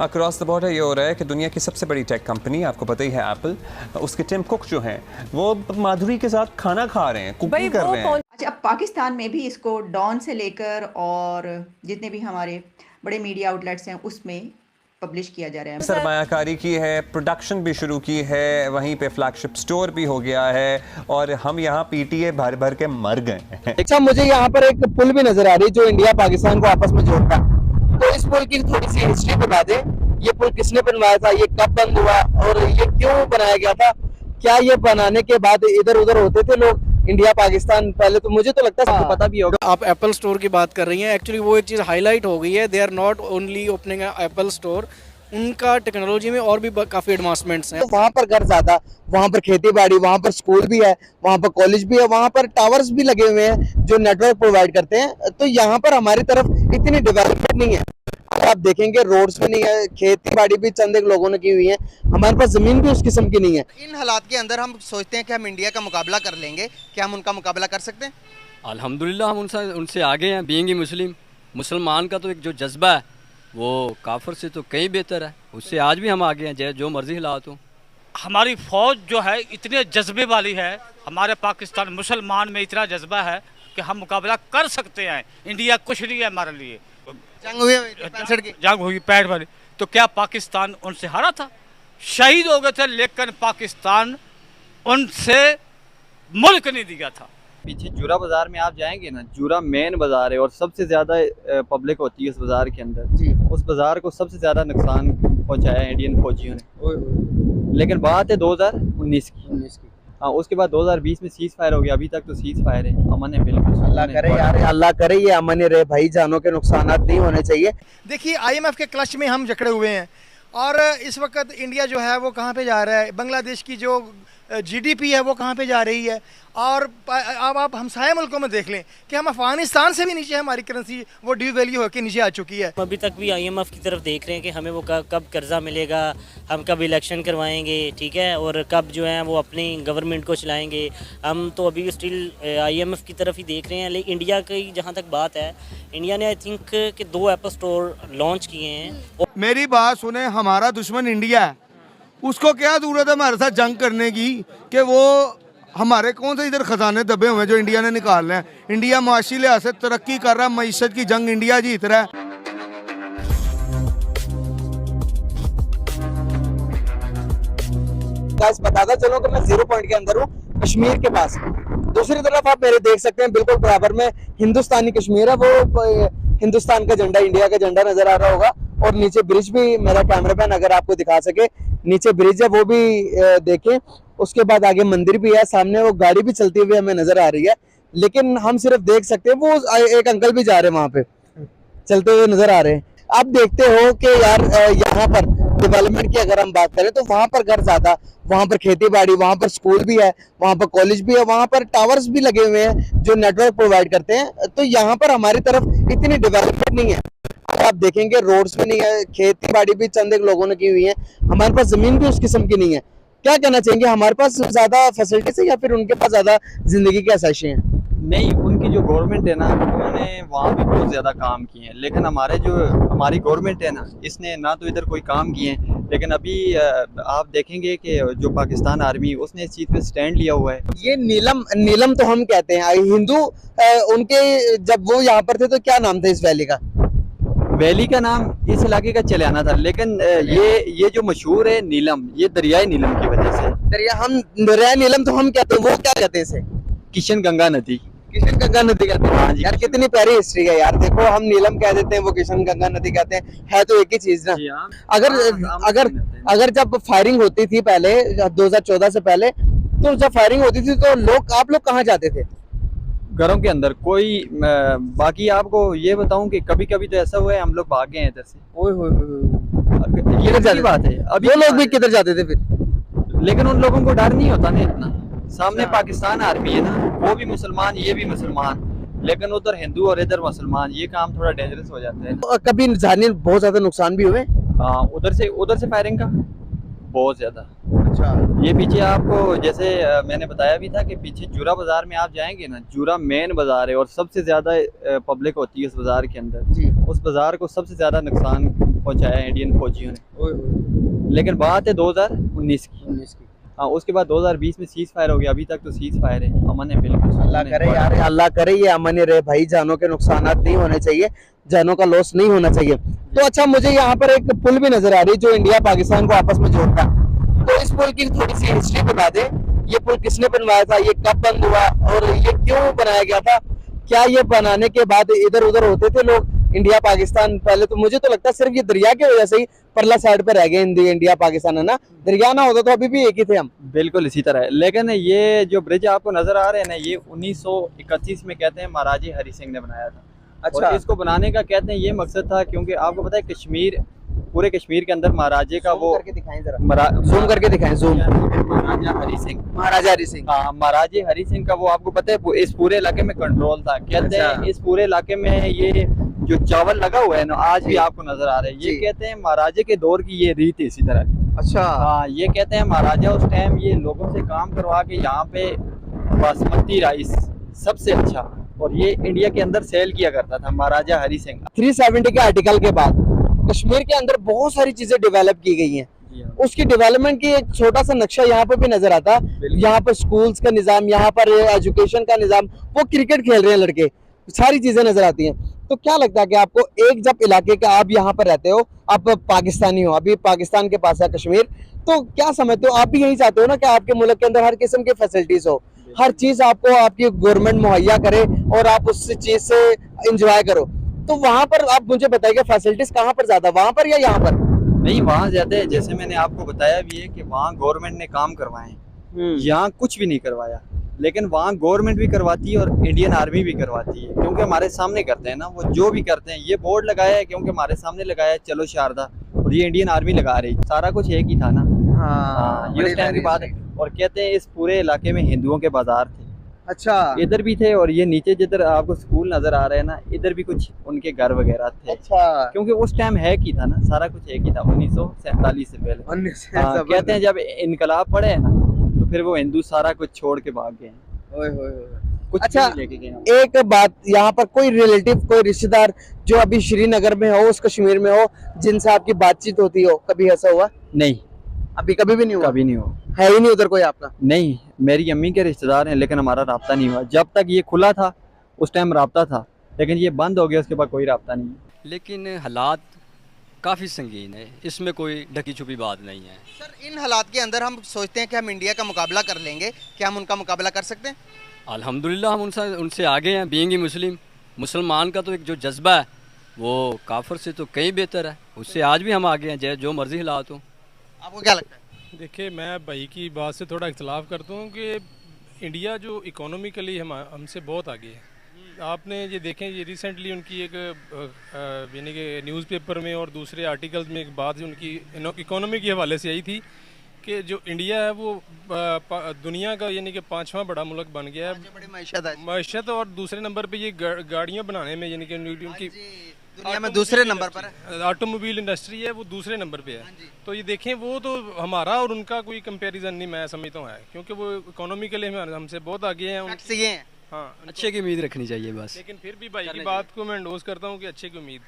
Across the border ये हो रहा है कि दुनिया की सबसे बड़ी टेक कंपनी, आपको पता ही है एप्पल, उसके टिम कुक जो हैं वो माधुरी के साथ खाना खा रहे हैं, कुकिंग कर रहे हैं। अच्छा, अब पाकिस्तान में भी इसको डॉन से लेकर और जितने भी हमारे बड़े मीडिया आउटलेट्स हैं उसमें पब्लिश किया जा रहा है। सरमायाकारी की है, प्रोडक्शन भी शुरू की है, वहीं पे फ्लैगशिप स्टोर भी हो गया है और हम यहाँ पीटीए भर भर के मर गए हैं। अच्छा, मुझे यहाँ पर एक पुल भी नजर आ रही है जो इंडिया पाकिस्तान को आपस में जोड़ता है, तो इस पुल की थोड़ी सी हिस्ट्री बता दें। ये पुल किसने बनवाया था, ये कब बंद हुआ और ये क्यों बनाया गया था? क्या ये बनाने के बाद इधर उधर होते थे लोग इंडिया पाकिस्तान? पहले तो मुझे तो लगता है सबको पता भी होगा। आप एप्पल स्टोर की बात कर रही हैं, एक्चुअली वो एक चीज़ हाईलाइट हो गई है। They are not only opening Apple store, उनका टेक्नोलॉजी में और भी काफ़ी एडवांसमेंट्स हैं। तो वहाँ पर घर ज्यादा, वहाँ पर खेती बाड़ी, वहाँ पर स्कूल भी है, वहाँ पर कॉलेज भी है, वहाँ पर टावर्स भी लगे हुए हैं जो नेटवर्क प्रोवाइड करते हैं। तो यहाँ पर हमारी तरफ इतनी डेवलपमेंट नहीं है। आप देखेंगे रोड्स भी नहीं है, खेती बाड़ी भी चंद एक लोगों ने की हुई है, हमारे पास जमीन भी उस किस्म की नहीं है। इन हालात के अंदर हम सोचते हैं कि हम इंडिया का मुकाबला कर लेंगे, क्या हम उनका मुकाबला कर सकते हैं? अल्हम्दुलिल्लाह हम उनसे आगे हैं। बीइंग ए मुसलमान का तो एक जो जज्बा है वो काफिर से तो कहीं बेहतर है, उससे आज भी हम आगे हैं, जो मर्जी हालात हो। हमारी फ़ौज जो है इतने जज्बे वाली है, हमारे पाकिस्तान मुसलमान में इतना जज्बा है कि हम मुकाबला कर सकते हैं। इंडिया कुछ नहीं है हमारे लिए। जंग हुई 65 की, जंग हुई 65 वाली, तो क्या पाकिस्तान उनसे हारा था? शहीद हो गए थे, लेकिन पाकिस्तान उनसे मुल्क नहीं दिया था। पीछे जूरा बाजार में आप जाएंगे ना, जूरा मेन बाजार है और सबसे ज़्यादा पब्लिक होती है उस बाज़ार के अंदर जी। उस बाज़ार को सबसे ज़्यादा नुकसान पहुंचाया है इंडियन फौजियों ने। लेकिन बात है 2019 की। हाँ, उसके बाद 2020 में सीज़ फायर हो गया, अभी तक तो सीज़ फायर है, अमन है बिल्कुल। अल्लाह करे यार, अल्लाह करे ये अमन ही रहे भाई, जानों के नुकसान नहीं होने चाहिए। देखिए, IMF के क्लच में हम जकड़े हुए हैं और इस वक्त इंडिया जो है वो कहाँ पे जा रहा है, बांग्लादेश की जो GDP है वो कहाँ पे जा रही है। और अब आप हमसाया मुल्कों में देख लें कि हम अफगानिस्तान से भी नीचे, हमारी करेंसी वो डिवैल्यू होकर नीचे आ चुकी है। अभी तक भी IMF की तरफ देख रहे हैं कि हमें वो कब कर्जा मिलेगा, हम कब इलेक्शन करवाएंगे, ठीक है, और कब जो है वो अपनी गवर्नमेंट को चलाएंगे। हम तो अभी स्टिल IMF की तरफ ही देख रहे हैं। लेकिन इंडिया की जहाँ तक बात है, इंडिया ने आई थिंक कि 2 एप्पल स्टोर लॉन्च किए हैं। मेरी बात सुने, हमारा दुश्मन इंडिया है, उसको क्या जरूरत है हमारे साथ जंग करने की? कि वो हमारे कौन से इधर खजाने दबे हुए हैं जो इंडिया ने निकाल रहे हैं? इंडिया माशी लिहाज से तरक्की कर रहा है, मईशत की जंग इंडिया जीत रहा है। बताता चलो कि मैं 0 पॉइंट के अंदर हूँ, कश्मीर के पास। दूसरी तरफ आप मेरे देख सकते हैं बिल्कुल बराबर में हिंदुस्तानी कश्मीर है, वो हिंदुस्तान का झंडा, इंडिया का झंडा नजर आ रहा होगा। और नीचे ब्रिज भी, मेरा कैमरा मैन अगर आपको दिखा सके, नीचे ब्रिज है वो भी देखें। उसके बाद आगे मंदिर भी है, सामने वो गाड़ी भी चलती हुई हमें नजर आ रही है, लेकिन हम सिर्फ देख सकते हैं। वो एक अंकल भी जा रहे हैं वहां पे, चलते हुए नजर आ रहे हैं। आप देखते हो कि यार यहाँ पर डेवलपमेंट की अगर हम बात करें तो वहाँ पर घर ज्यादा, वहाँ पर खेती बाड़ी, वहाँ पर स्कूल भी है, वहाँ पर कॉलेज भी है, वहाँ पर टावर्स भी लगे हुए हैं जो नेटवर्क प्रोवाइड करते हैं। तो यहाँ पर हमारी तरफ इतनी डेवलपमेंट नहीं है। आप देखेंगे रोड्स भी नहीं है, खेती बाड़ी भी चंद एक लोगों ने की हुई है, हमारे पास जमीन भी उस किस्म की नहीं है। क्या कहना चाहेंगे, हमारे पास ज्यादा फैसिलिटीज है या फिर उनके पास ज्यादा जिंदगी की आसाइशें हैं? नहीं, उनकी जो गवर्नमेंट है ना, उन्होंने वहाँ भी बहुत ज़्यादा काम किए हैं, लेकिन हमारी गवर्नमेंट है ना, इसने ना तो इधर कोई काम किए हैं। लेकिन अभी आप देखेंगे कि जो पाकिस्तान आर्मी, उसने इस चीज़ पे स्टैंड लिया हुआ है। ये नीलम तो हम कहते हैं हिंदू, उनके जब वो यहाँ पर थे तो क्या नाम था इस वैली का? वैली का नाम इस इलाके का चलाना था, लेकिन ये जो मशहूर है नीलम, ये दरियाई नीलम की वजह से। दरिया नीलम तो हम कहते हैं, वो क्या कहते हैं इसे? किशन गंगा नदी। किशन गंगा नदी कहते हैं। हाँ जी, यार कितनी प्यारी हिस्ट्री है यार। देखो, हम नीलम कह देते हैं, वो किशन गंगा नदी कहते हैं, है तो एक ही चीज ना। अगर जब फायरिंग होती थी पहले 2014 से पहले, तो जब फायरिंग होती थी तो आप लोग कहाँ जाते थे? घरों के अंदर। कोई बाकी आपको ये बताऊं कि कभी कभी तो ऐसा हुआ है हम लोग भाग गए हैं इधर से। ये बात है। अभी वो लोग भी किधर जाते थे फिर? लेकिन उन लोगों को डर नहीं होता ना इतना। सामने पाकिस्तान आर्मी है ना, वो भी मुसलमान, ये भी मुसलमान, लेकिन उधर हिंदू और इधर मुसलमान, ये काम थोड़ा डेंजरस हो जाता है। कभी जानी बहुत ज्यादा नुकसान भी हुए? हाँ, उधर से फायरिंग का बहुत ज्यादा। अच्छा, ये पीछे आपको जैसे मैंने बताया भी था कि पीछे जूरा बाजार में आप जाएंगे ना, जूरा मेन बाजार है और सबसे ज्यादा पब्लिक होती है उस बाजार के अंदर जी। उस बाजार को सबसे ज़्यादा नुकसान पहुंचाया है इंडियन फौजियों ने। लेकिन बात है 2019 की। हाँ, उसके बाद 2020 में सीज फायर हो गया, अभी तक तो सीज फायर है, अमन है बिल्कुल। अल्लाह करे यार, अल्लाह करे ये अमन रहे भाई, जानों के नुकसान नहीं होने चाहिए, जानों का लॉस नहीं होना चाहिए। तो अच्छा, मुझे यहाँ पर एक पुल भी नजर आ रही है जो इंडिया पाकिस्तान को आपस में जोड़ता है, तो इस पुल की थोड़ी सी हिस्ट्री बता दे। ये पुल किसने बनवाया था, ये कब बंद हुआ और ये क्यों बनाया गया था? क्या ये बनाने के बाद इधर उधर होते थे लोग इंडिया पाकिस्तान? पहले तो मुझे तो लगता है सिर्फ ये दरिया की वजह से ही परला साइड पे रह गए इंडिया पाकिस्तान, है ना? दरिया ना होता तो अभी भी एक ही थे हम। बिल्कुल इसी तरह है। लेकिन ये जो ब्रिज आपको नजर आ रहे हैं ना, ये 1931 में कहते हैं महाराजी हरि सिंह ने बनाया था। अच्छा। और इसको बनाने का कहते हैं ये मकसद था, क्योंकि आपको पता है कश्मीर, पूरे कश्मीर के अंदर महाराजे का वो करके दिखाएं जरा, जूम करके दिखाएं, जूम। महाराजा हरि सिंह, हाँ, महाराजे हरि सिंह का वो आपको पता है इस पूरे इलाके में कंट्रोल था। कहते हैं इस पूरे इलाके में ये जो चावल लगा हुआ है ना, आज भी आपको नजर आ रहा है, ये कहते हैं महाराजे के दौर की ये रीत है इसी तरह। अच्छा। हाँ, ये कहते हैं महाराजा उस टाइम ये लोगों से काम करवा के यहाँ पे बासमती राइस सबसे अच्छा, और ये इंडिया के अंदर सेल किया करता था महाराजा हरि सिंह। 370 के आर्टिकल के बाद कश्मीर के अंदर बहुत सारी चीजें डेवलप की गई हैं। उसकी डेवलपमेंट की एक छोटा सा नक्शा यहाँ पर भी नजर आता है। यहाँ पर स्कूल्स का निजाम, यहाँ पर एजुकेशन का निजाम, वो क्रिकेट खेल रहे हैं लड़के, सारी चीजें नजर आती हैं। तो क्या लगता है कि आपको, एक जब इलाके का आप यहाँ पर रहते हो, आप पाकिस्तानी हो, अभी पाकिस्तान के पास है कश्मीर, तो क्या समझते हो, आप भी यही चाहते हो ना कि आपके मुल्क के अंदर हर किस्म की फैसिलिटीज हो, हर चीज आपको आपकी गवर्नमेंट मुहैया करे और आप उस चीज से एंजॉय करो? तो वहाँ पर आप मुझे बताइए फैसिलिटीज कहाँ पर ज्यादा, वहाँ पर या यहाँ पर? नहीं, वहाँ ज्यादा है। जैसे मैंने आपको बताया भी है कि वहाँ गवर्नमेंट ने काम करवाए, यहाँ कुछ भी नहीं करवाया, लेकिन वहाँ गवर्नमेंट भी करवाती है और इंडियन आर्मी भी करवाती है, क्योंकि हमारे सामने करते हैं ना वो जो भी करते हैं। ये बोर्ड लगाया है क्योंकि हमारे सामने लगाया है, चलो शारदा, और ये इंडियन आर्मी लगा रही, सारा कुछ एक ही था ना। हाँ, ये उस टाइम की बात है। और कहते हैं इस पूरे इलाके में हिंदुओं के बाजार थे। अच्छा। इधर भी थे, और ये नीचे जिधर आपको स्कूल नजर आ रहे हैं ना, इधर भी कुछ उनके घर वगैरह थे। अच्छा। क्योंकि उस टाइम है की था ना, सारा कुछ एक ही था 1947 से पहले। कहते हैं जब इनकलाब पड़े है ना, तो फिर वो हिंदू सारा कुछ छोड़ के भाग गए। कुछ अच्छा, लेके गए। एक बात, यहाँ पर कोई रिलेटिव, कोई रिश्तेदार जो अभी श्रीनगर में हो, उस कश्मीर में हो, जिनसे आपकी बातचीत होती हो, कभी ऐसा हुआ? नहीं, अभी कभी भी नहीं हुआ? कभी नहीं हुआ। है ही नहीं उधर कोई आपका? नहीं, मेरी अम्मी के रिश्तेदार हैं, लेकिन हमारा राब्ता नहीं हुआ। जब तक ये खुला था उस टाइम राब्ता था, लेकिन ये बंद हो गया, उसके बाद कोई राब्ता नहीं है। लेकिन हालात काफ़ी संगीन है, इसमें कोई ढकी छुपी बात नहीं है। सर, इन हालात के अंदर हम सोचते हैं कि हम इंडिया का मुकाबला कर लेंगे, क्या हम उनका मुकाबला कर सकते हैं? अल्हम्दुलिल्लाह हम उनसे आगे हैं। बीइंग मुस्लिम, मुसलमान का तो एक जो जज्बा है वो काफिर से तो कहीं बेहतर है, उससे आज भी हम आगे हैं, चाहे जो मर्जी हालात हो। आपको क्या लगता है? देखिए, मैं भाई की बात से थोड़ा इख्तलाफ करता हूँ कि इंडिया जो इकोनॉमिकली हमसे बहुत आगे है। आपने ये देखें, ये रिसेंटली उनकी एक यानी कि न्यूज़पेपर में और दूसरे आर्टिकल्स में एक बात उनकी इकोनॉमी के हवाले से आई थी कि जो इंडिया है वो दुनिया का यानी कि 5वां बड़ा मुल्क बन गया है मैशत, और दूसरे नंबर पे ये गाड़ियाँ बनाने में, यानी कि उनकी दुनिया में दूसरे नंबर पर है। ऑटोमोबाइल इंडस्ट्री है, वो दूसरे नंबर पे है। तो ये देखें, वो तो हमारा और उनका कोई कंपैरिजन नहीं मैं समझता हूँ है, क्योंकि वो इकोनॉमिकली हमसे बहुत आगे हैं। हाँ, अच्छे की उम्मीद रखनी चाहिए बस। लेकिन फिर भी भाई की बात को मैं एंडोर्स करता हूँ कि अच्छे की उम्मीद,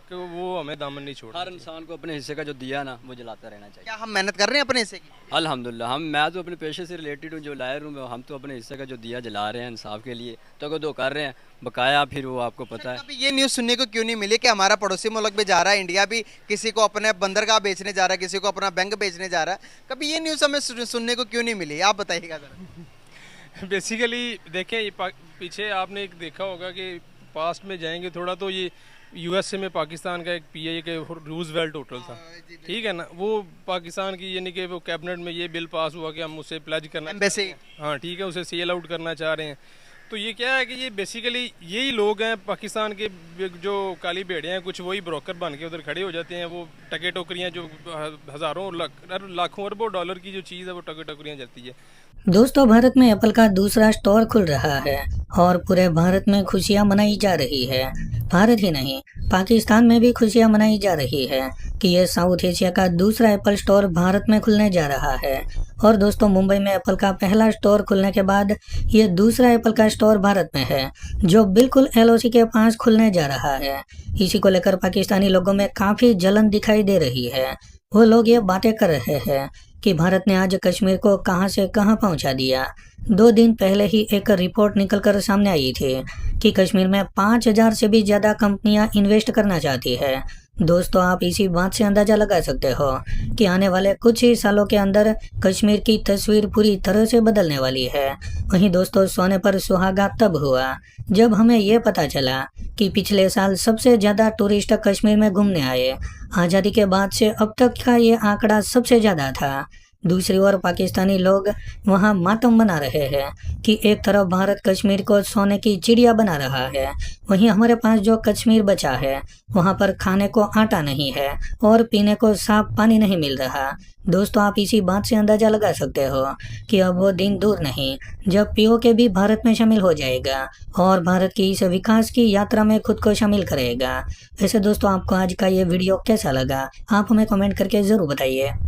कि वो हमें दामन नहीं छोड़। हर इंसान को अपने हिस्से का जो दिया ना वो जलाता रहना चाहिए। क्या हम मेहनत कर रहे हैं अपने हिस्से की? अल्हम्दुलिल्लाह, मैं तो अपने पेशे से रिलेटेड हूँ, जो लायर हूँ, हम तो अपने हिस्से का जो दिया जला रहे हैं इंसाफ के लिए, तो कर रहे हैं बकाया। फिर वो आपको पता है, अभी ये न्यूज़ सुनने को क्यों नहीं मिली कि हमारा पड़ोसी मुल्क भी जा रहा है, इंडिया भी किसी को अपने बंदरगाह बेचने जा रहा है, किसी को अपना बैंक बेचने जा रहा है? कभी ये न्यूज़ हमें सुनने को क्यों नहीं मिली, आप बताइएगा जरा। बेसिकली देखें, ये पीछे आपने एक देखा होगा कि पास्ट में जाएंगे थोड़ा, तो ये यूएसए में पाकिस्तान का एक पीआई के रूजवेल्ट होटल था, ठीक है ना, वो पाकिस्तान की यानी कि वो कैबिनेट में ये बिल पास हुआ कि हम उसे प्लेज करना, हाँ ठीक है, उसे सेल आउट करना चाह रहे हैं। तो ये क्या है कि ये बेसिकली यही लोग हैं पाकिस्तान के जो काली भेड़ियाँ हैं, कुछ वही ब्रोकर बन के उधर खड़े हो जाते हैं। वो टके टोकरियाँ जो हज़ारों लाखों अरबों डॉलर की जो चीज़ है वो टके टोकरियाँ जाती है। दोस्तों, भारत में एप्पल का दूसरा स्टोर खुल रहा है और पूरे भारत में खुशियां मनाई जा रही है। भारत ही नहीं, पाकिस्तान में भी खुशियां मनाई जा रही है। कि ये साउथ एशिया का दूसरा एप्पल स्टोर भारत में खुलने जा रहा है। और दोस्तों, मुंबई में एप्पल का पहला स्टोर खुलने के बाद ये दूसरा एप्पल का स्टोर भारत में है, जो बिल्कुल LOC के पास खुलने जा रहा है। इसी को लेकर पाकिस्तानी लोगों में काफी जलन दिखाई दे रही है। वो लोग ये बातें कर रहे हैं कि भारत ने आज कश्मीर को कहां से कहां पहुंचा दिया। 2 दिन पहले ही एक रिपोर्ट निकलकर सामने आई थी कि कश्मीर में 5000 से भी ज्यादा कंपनियां इन्वेस्ट करना चाहती है। दोस्तों, आप इसी बात से अंदाजा लगा सकते हो कि आने वाले कुछ ही सालों के अंदर कश्मीर की तस्वीर पूरी तरह से बदलने वाली है। वहीं दोस्तों, सोने पर सुहागा तब हुआ जब हमें ये पता चला कि पिछले साल सबसे ज्यादा टूरिस्ट कश्मीर में घूमने आए। आज़ादी के बाद से अब तक का ये आंकड़ा सबसे ज्यादा था। दूसरी ओर पाकिस्तानी लोग वहां मातम मना रहे हैं कि एक तरफ भारत कश्मीर को सोने की चिड़िया बना रहा है, वहीं हमारे पास जो कश्मीर बचा है वहां पर खाने को आटा नहीं है और पीने को साफ पानी नहीं मिल रहा। दोस्तों, आप इसी बात से अंदाजा लगा सकते हो कि अब वो दिन दूर नहीं जब POK भी भारत में शामिल हो जाएगा और भारत की इस विकास की यात्रा में खुद को शामिल करेगा। वैसे दोस्तों, आपको आज का ये वीडियो कैसा लगा, आप हमें कमेंट करके जरूर बताइए।